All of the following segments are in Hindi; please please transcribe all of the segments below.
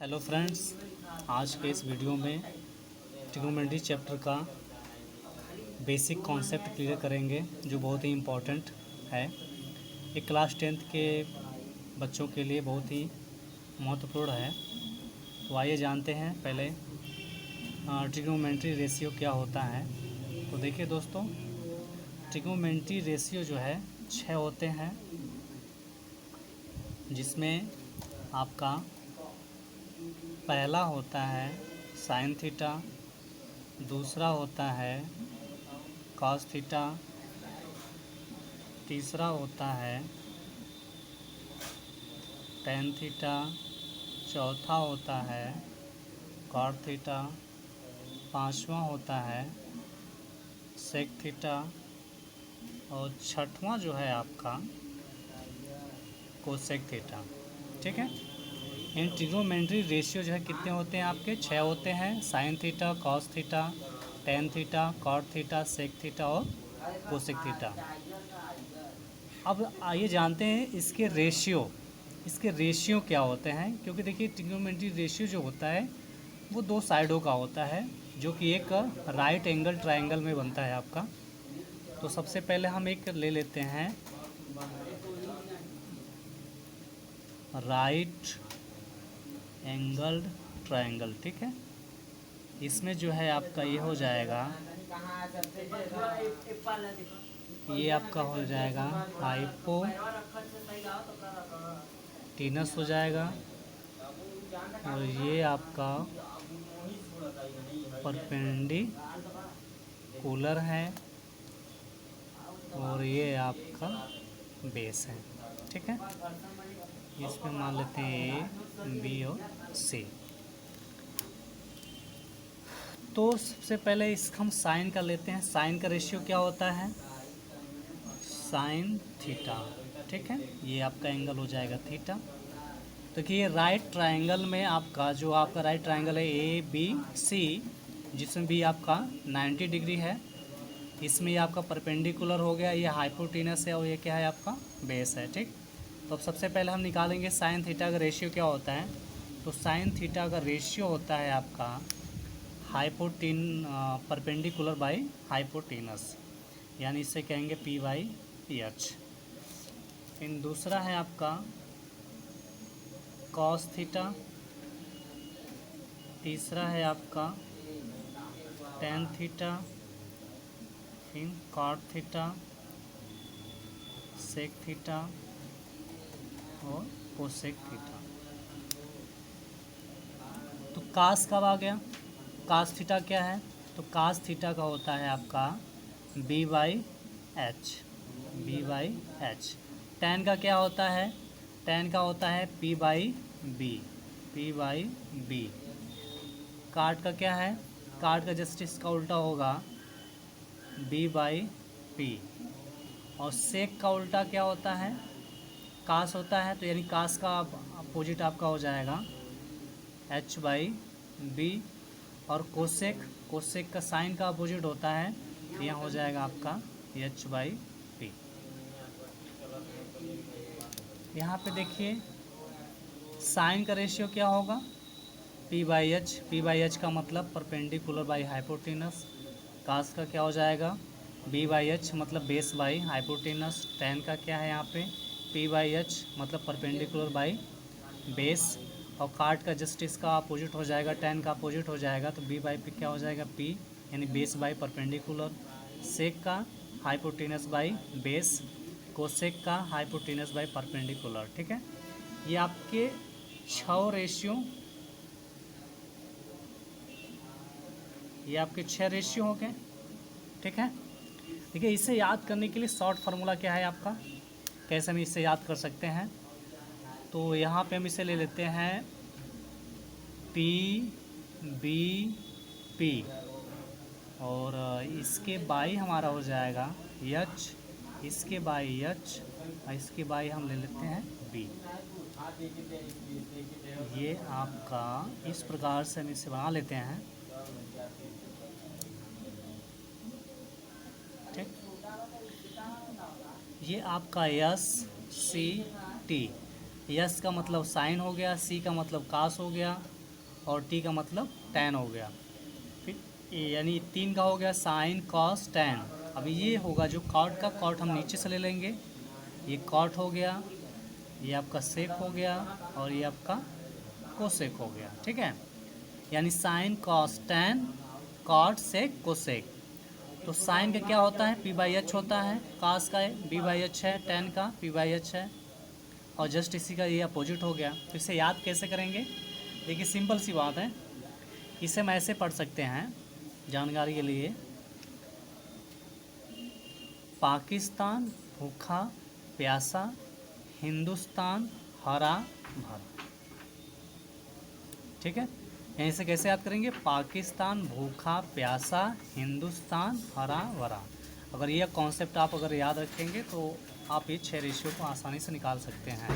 हेलो फ्रेंड्स, आज के इस वीडियो में ट्रिग्नोमेट्री चैप्टर का बेसिक कॉन्सेप्ट क्लियर करेंगे जो बहुत ही इम्पोर्टेंट है। ये क्लास 10th के बच्चों के लिए बहुत ही महत्वपूर्ण है। तो आइए जानते हैं पहले ट्रिग्नोमेट्री रेशियो क्या होता है। तो देखिए दोस्तों, ट्रिग्नोमेट्री रेशियो जो है 6 होते हैं, जिसमें आपका पहला होता है साइन थीटा, दूसरा होता है कॉस थीटा, तीसरा होता है टेन थीटा, चौथा होता है कॉट थीटा, पांचवा होता है सेक थीटा और छठवां जो है आपका कोसेक थीटा। ठीक है। इन ट्रिग्नोमेट्री रेशियो जो है कितने होते हैं आपके? 6 होते हैं। Sine theta, cos theta, tan theta, cot theta, sec theta और कोसेक थीटा। अब आइए जानते हैं इसके रेशियो क्या होते हैं। क्योंकि देखिए ट्रिग्नोमेट्री रेशियो जो होता है वो 2 साइडों का होता है, जो कि एक राइट एंगल ट्रायंगल में बनता है आपका। तो सबसे पहले हम एक ले लेते हैं राइट एंगल्ड ट्रायंगल। ठीक है। इसमें जो है आपका ये हो जाएगा, ये आपका हो जाएगा हाइपोटेनस हो जाएगा, और ये आपका परपेंडिकुलर है, और ये आपका बेस है। ठीक है। इसमें मान लेते हैं ए, बी और सी। तो सबसे पहले इसका हम साइन का लेते हैं। साइन का रेशियो क्या होता है? Sign theta. ठीक है। ये आपका एंगल हो जाएगा थीटा। तो कि ये राइट ट्रायंगल में आपका जो आपका राइट ट्रायंगल है ए बी सी, जिसमें भी आपका 90 डिग्री है, इसमें ये आपका परपेंडिकुलर हो गया, ये हाइपोटेनस है और ये क्या है आपका बेस है। ठीक। तो अब सबसे पहले हम निकालेंगे साइन थीटा का रेशियो क्या होता है। तो साइन थीटा का रेशियो होता है आपका परपेंडिकुलर बाई हाइपोटेनस, यानी इससे कहेंगे पी बाई पी एच। फिर दूसरा है आपका कॉस थीटा, तीसरा है आपका टेन थीटा, फिर कॉट थीटा, सेक थीटा और कोसेक थीटा। तो कास कब आ गया? कास थीटा क्या है? तो कास थीटा का होता है आपका B by H, B by H. Tan का क्या होता है? टेन का होता है P by B, P by B. Cot का क्या है? काट का जस्ट इसका उल्टा होगा, बी बाई पी। और सेक का उल्टा क्या होता है? कास होता है, तो यानी कास का अपोजिट आपका हो जाएगा एच बाई बी। और कोसेक, कोसेक का साइन का अपोजिट होता है, तो यहाँ हो जाएगा आपका एच बाई पी। यहाँ पे देखिए साइन का रेशियो क्या होगा? P by H. P by H का मतलब परपेंडिकुलर बाई हाइपोटेनस। कास का क्या हो जाएगा? बी बाई एच मतलब बेस बाई हाइपोटेनस। टेन का क्या है यहाँ पे? पी बाई एच मतलब परपेंडिकुलर बाई बेस। और काट का जस्ट इसका अपोजिट हो जाएगा, टेन का अपोजिट हो जाएगा, तो बी बाई पी क्या हो जाएगा? पी, यानी बेस बाई परपेंडिकुलर। सेक का हाइपोटेनस बाई बेस, कोसेक का हाइपोटेनस बाई परपेंडिकुलर। ठीक है। ये आपके 6 रेशियो, ये आपके 6 रेशियो हो गए। ठीक है। देखिए इसे याद करने के लिए शॉर्ट फार्मूला क्या है आपका, कैसे हम इसे याद कर सकते हैं। तो यहाँ पे हम इसे ले लेते हैं पी बी पी, और इसके बाई हमारा हो जाएगा एच, इसके बाई एच, और इसके बाई हम ले लेते हैं बी। ये आपका इस प्रकार से हम इसे बना लेते हैं। ठीक। ये आपका एस सी टी, यस का मतलब साइन हो गया, सी का मतलब कास हो गया, और टी का मतलब टैन हो गया। फिर यानी 3 का हो गया साइन कॉस टैन। अब ये होगा जो कॉट का, कॉट हम नीचे से ले लेंगे, ये कॉट हो गया, ये आपका सेक हो गया, और ये आपका कोसेक हो गया। ठीक है, यानी sine cos tan cot sec cosec. तो साइन का क्या होता है, पी बाई एच होता है, कास का बी बाई एच है, टैन का पी बाई एच है, और जस्ट इसी का ये अपोजिट हो गया। तो इसे याद कैसे करेंगे, देखिए सिंपल सी बात है, इसे हम ऐसे पढ़ सकते हैं जानकारी के लिए, पाकिस्तान भूखा प्यासा, हिंदुस्तान हरा भरा। ठीक है, यहीं से कैसे याद करेंगे, पाकिस्तान भूखा प्यासा, हिंदुस्तान हरा भरा। अगर यह कॉन्सेप्ट आप अगर याद रखेंगे तो आप ये 6 रेशियो को आसानी से निकाल सकते हैं।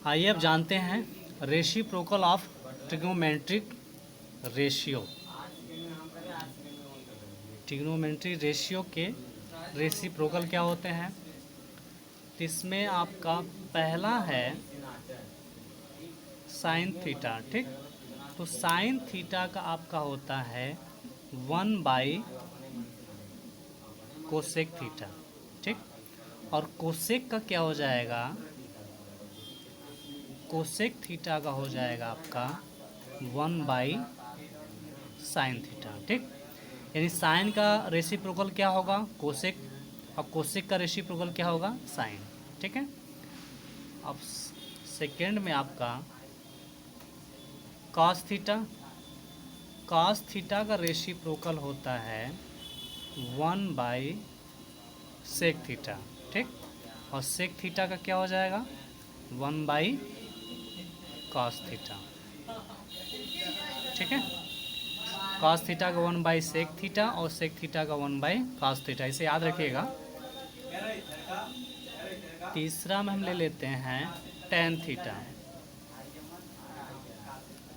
आइए अब जानते हैं reciprocal of trigonometric ratio. Trigonometric ratio के रेसिप्रोकल क्या होते हैं, इसमें आपका पहला है साइन थीटा। ठीक, तो साइन थीटा का आपका होता है 1 कोसेक थीटा। ठीक, और कोसेक का क्या हो जाएगा, कोसेक थीटा का हो जाएगा आपका 1/साइन थीटा। ठीक, यानी साइन का रेसिप्रोकल क्या होगा, कोसेक, और कोसेक का रेसिप्रोकल क्या होगा, साइन। ठीक है, अब सेकेंड में आपका कॉस थीटा। कॉस थीटा का रेसिप्रोकल होता है 1/सेक थीटा। ठीक, और सेक थीटा का क्या हो जाएगा, 1/कॉस थीटा। ठीक है, कॉस थीटा का 1/सेक थीटा, और सेक थीटा का 1/कॉस थीटा, इसे याद रखिएगा। तीसरा में हम ले लेते हैं टैन थीटा।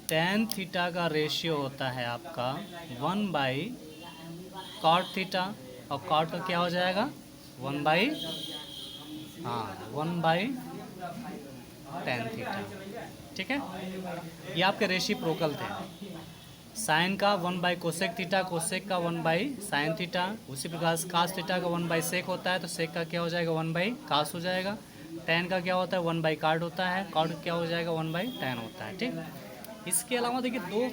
टैन थीटा का रेशियो होता है आपका 1/कॉट थीटा, और कॉट का क्या हो जाएगा, 1/टैन थीटा। ठीक है, ये आपके रेसिप्रोकल थे। साइन का 1/कोसेक थीटा, कोसेक का 1/साइन थीटा। उसी प्रकार से कास थीटा का 1/सेक होता है, तो सेक का क्या हो जाएगा, 1/कास हो जाएगा। टैन का क्या होता है, 1/कॉट होता है, कॉट का क्या हो जाएगा, 1/टैन होता है। ठीक, इसके अलावा देखिए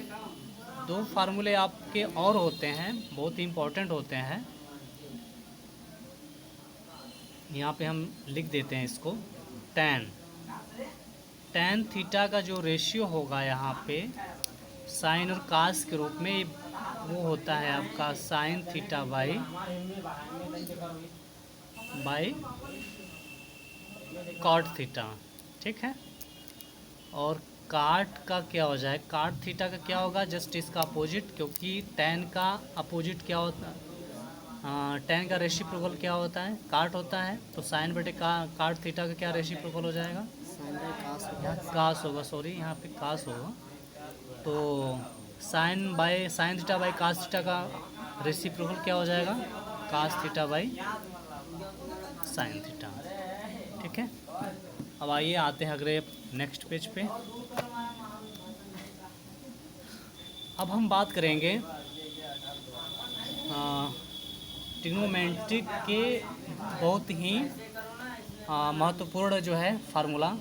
दो फार्मूले आपके और होते हैं, बहुत ही इम्पोर्टेंट होते हैं। यहाँ पे हम लिख देते हैं इसको, टैन थीटा का जो रेशियो होगा यहाँ पे साइन और कास के रूप में, वो होता है आपका sine theta by cot theta. ठीक है, और काट का क्या हो जाए, काट थीटा का क्या होगा, जस्ट इसका अपोजिट, क्योंकि टैन का अपोजिट क्या होता है, टैन का रेसिप्रोकल क्या होता है, काट होता है। तो साइन बटे काट थीटा का क्या रेसिप्रोकल हो जाएगा, कास होगा, सॉरी यहाँ पे कास होगा। तो sine theta by cos theta का रेसिप्रोकल क्या हो जाएगा, cos theta by sine theta. ठीक है, अब आइए आते हैं अगले नेक्स्ट पेज पे। अब हम बात करेंगे ट्रिग्नोमेट्रिक के बहुत ही महत्वपूर्ण जो है फार्मूला,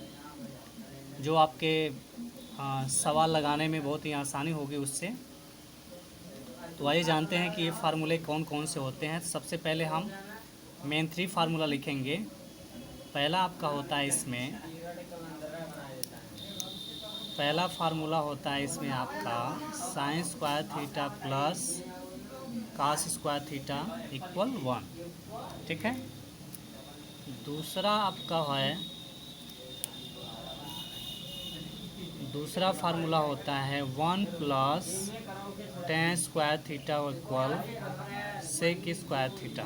जो आपके सवाल लगाने में बहुत ही आसानी होगी उससे। तो आइए जानते हैं कि ये फार्मूले कौन कौन से होते हैं। सबसे पहले हम मेन 3 फार्मूला लिखेंगे। पहला आपका होता है इसमें, पहला फार्मूला होता है इसमें आपका sine square theta plus cos square theta equal 1। ठीक है, दूसरा आपका है, दूसरा फार्मूला होता है 1 plus tan square theta equal sec square theta.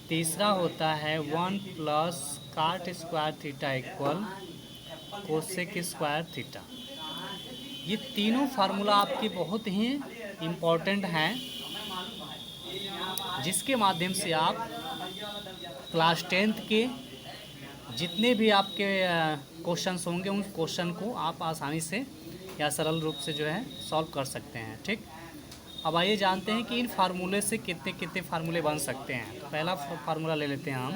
तीसरा होता है 1 plus cot square theta equal cosec square theta. ये तीनों फार्मूला आपके बहुत ही इम्पोर्टेंट हैं, जिसके माध्यम से आप क्लास 10th के जितने भी आपके क्वेश्चंस होंगे उन क्वेश्चन को आप आसानी से या सरल रूप से जो है सॉल्व कर सकते हैं। ठीक, अब आइए जानते हैं कि इन फार्मूले से कितने कितने फार्मूले बन सकते हैं। तो पहला फार्मूला ले लेते हैं हम।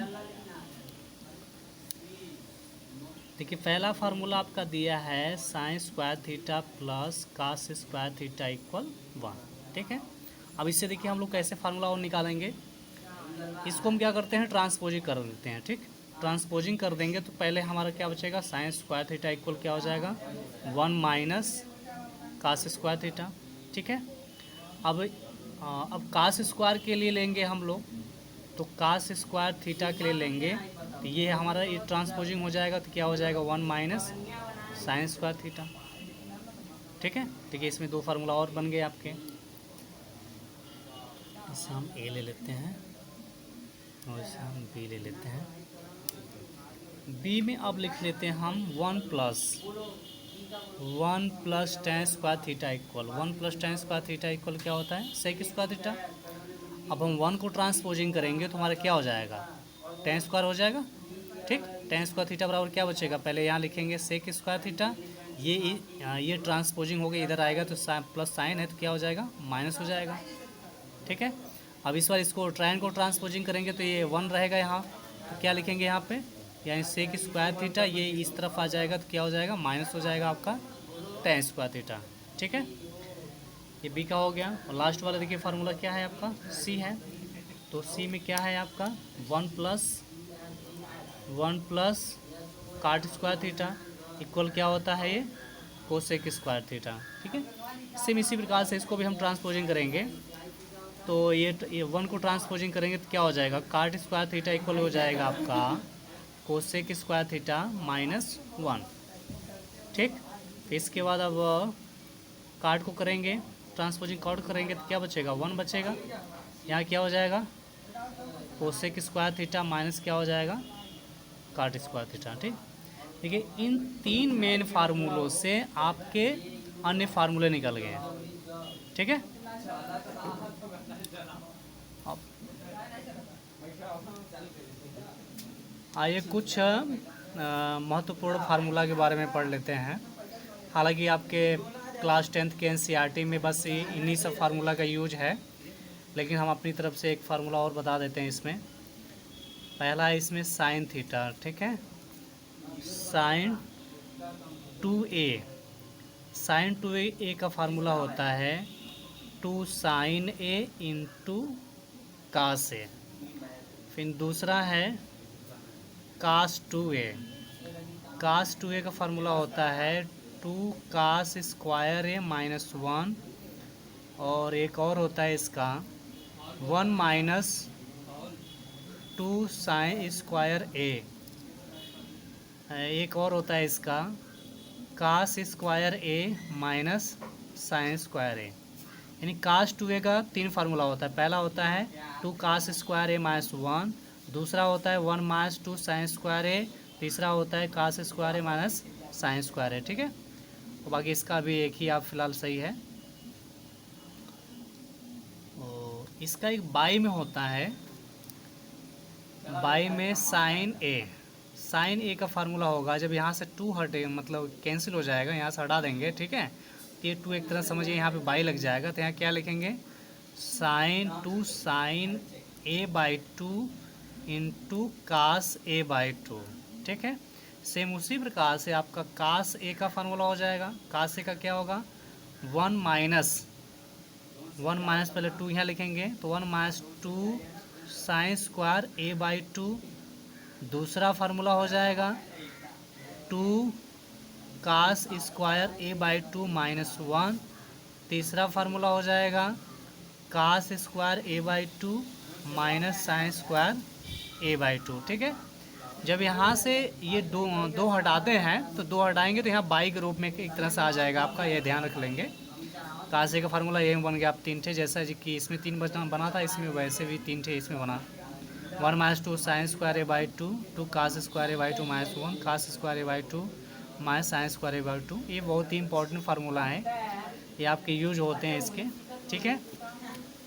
देखिए पहला फार्मूला आपका दिया है sine square theta plus cos square theta equal 1। ठीक है, अब इससे देखिए हम लोग कैसे फार्मूला और निकालेंगे। इसको हम क्या करते हैं, ट्रांसपोजिंग कर देते हैं। ठीक, ट्रांसपोजिंग कर देंगे तो पहले हमारा क्या बचेगा, साइन स्क्वायर थीटा इक्वल क्या हो जाएगा 1 माइनस कास स्क्वायर थीटा। ठीक है, अब कास स्क्वायर के लिए लेंगे हम लोग, तो कास स्क्वायर थीटा के लिए लेंगे तो ये हमारा ये ट्रांसपोजिंग हो जाएगा तो क्या हो जाएगा 1 माइनस साइन स्क्वायर थीटा। ठीक है, देखिए इसमें दो फार्मूला और बन गए आपके। इसे हम ए ले लेते हैं और इसे हम बी ले लेते हैं। बी में अब लिख लेते हैं हम 1 plus tan square theta equal 1 plus tan square theta equal क्या होता है, सेक स्क्वायर थीटा। अब हम 1 को ट्रांसपोजिंग करेंगे तो हमारा क्या हो जाएगा, टेन स्क्वायर हो जाएगा। ठीक, टेन स्क्वायर थीटा बराबर क्या बचेगा, पहले यहाँ लिखेंगे सेक स्क्वायर थीटा, ये ट्रांसपोजिंग हो गया, इधर आएगा तो प्लस साइन है तो क्या हो जाएगा माइनस हो जाएगा। ठीक है, अब इस बार इसको ट्राइन को ट्रांसपोजिंग करेंगे तो ये 1 रहेगा यहाँ, तो क्या लिखेंगे यहाँ पे, यानी सेक स्क्वायर थीटा ये इस तरफ आ जाएगा तो क्या हो जाएगा माइनस हो जाएगा आपका टेन स्क्वायर थीटा। ठीक है, ये बी का हो गया। और लास्ट वाला देखिए फार्मूला क्या है आपका, सी है। तो सी में क्या है आपका 1 plus cot square theta equal क्या होता है ये कोसेक स्क्वायर थीटा। ठीक है, सेम इसी प्रकार से इसको भी हम ट्रांसपोजिंग करेंगे तो ये 1 को ट्रांसपोजिंग करेंगे तो क्या हो जाएगा, काट स्क्वायर थीटा इक्वल हो जाएगा आपका कोसेक स्क्वायर थीटा माइनस 1। ठीक, फिर इसके बाद अब काट को करेंगे, ट्रांसपोजिंग काट करेंगे तो क्या बचेगा 1 बचेगा, यहाँ क्या हो जाएगा कोसेक स्क्वायर थीटा माइनस क्या हो जाएगा काट स्क्वायर थीटा। ठीक, देखिए इन तीन मेन फार्मूलों से आपके अन्य फार्मूले निकल गए हैं। ठीक है, अब आइए कुछ महत्वपूर्ण फार्मूला के बारे में पढ़ लेते हैं। हालांकि आपके क्लास 10th के एनसीईआरटी में बस इन्हीं सब फार्मूला का यूज है, लेकिन हम अपनी तरफ से एक फार्मूला और बता देते हैं इसमें। पहला है इसमें साइन थीटा। ठीक है, साइन 2a का फार्मूला होता है 2 साइन a इंटू कास ए। फिर दूसरा है कास 2a का फार्मूला होता है 2 कास स्क्वायर ए माइनस 1। और एक और होता है इसका 1 माइनस 2 साइन स्क्वायर ए। एक और होता है इसका कास स्क्वायर ए माइनस साइन स्क्वायर ए। यानी कास 2a का 3 फार्मूला होता है। पहला होता है 2 कास स्क्वायर ए माइनस 1, दूसरा होता है 1 माइनस 2 साइन स्क्वायर ए, तीसरा होता है कास स्क्वायर ए माइनस साइन स्क्वायर ए। ठीक है, तो बाकी इसका भी एक ही आप फिलहाल सही है। और इसका एक बाई में होता है, बाई में साइन ए का फार्मूला होगा जब यहाँ से 2 हटे, मतलब कैंसिल हो जाएगा, यहाँ से हटा देंगे। ठीक है, ये 2 एक तरह समझिए यहाँ पे बाई लग जाएगा, तो यहाँ क्या लिखेंगे sine 2 sine A by 2 into cos A by 2। ठीक है, सेम उसी प्रकार से आपका कास ए का फार्मूला हो जाएगा। कास ए का क्या होगा 1 माइनस पहले 2 यहाँ लिखेंगे तो 1 minus 2 sine square A by 2। दूसरा फार्मूला हो जाएगा 2 cos square A by 2 minus 1। तीसरा फार्मूला हो जाएगा cos square A by 2 minus sine square A by 2। ठीक है, जब यहाँ से ये दो हटाते हैं तो 2 हटाएंगे तो यहाँ बाई के रूप में एक तरह से आ जाएगा आपका, ये ध्यान रख लेंगे। कास ए का फार्मूला यही बन गया, आप 3 थे, जैसा कि इसमें 3 बना था, इसमें वैसे भी 3 थे इसमें बना। 1 minus 2 sine square A by 2, 2 cos square A by 2 minus 1 cos square A by 2 minus sine square A by 2। ये बहुत ही इंपॉर्टेंट फार्मूला है, ये आपके यूज होते हैं इसके। ठीक है,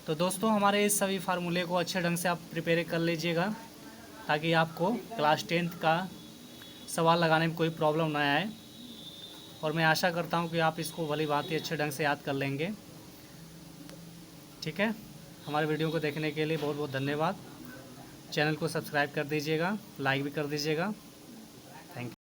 तो दोस्तों हमारे इस सभी फार्मूले को अच्छे ढंग से आप प्रिपेयर कर लीजिएगा ताकि आपको क्लास 10th का सवाल लगाने में कोई प्रॉब्लम ना आए। और मैं आशा करता हूँ कि आप इसको भली भांति अच्छे ढंग से याद कर लेंगे। ठीक है, हमारे वीडियो को देखने के लिए बहुत बहुत धन्यवाद। चैनल को सब्सक्राइब कर दीजिएगा, लाइक भी कर दीजिएगा। Thank you.